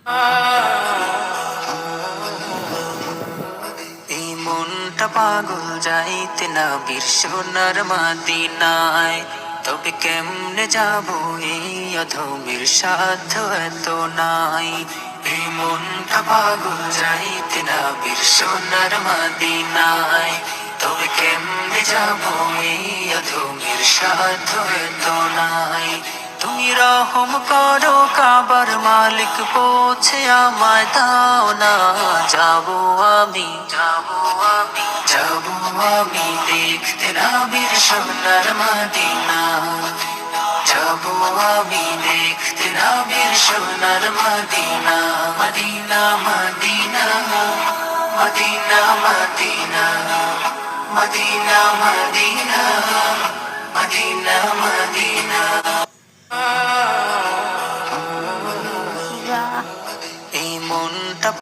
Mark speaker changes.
Speaker 1: এই মনটা পাগল যাইতে নবীর সোনার মদিনায়, তবে কেমনে যাব এই অধমের সাধ্য এত নাই। এই মনটা পাগল যাইতে নবীর সোনার মদিনায়, তবে কেমনে যাব এই অধমের সাধ্য এত নাই। তুমি রহম করো কাবার মালিক, পৌঁছে আমায় দাও না। যাবো আমি, যাবো আমি, যাবো আমি দেখতে নবীর সোনার মদিনা। যাবো আমি দেখতে নবীর সোনার Medina. Medina Medina Medina Medina Medina Medina Medina Medina. এই মনটা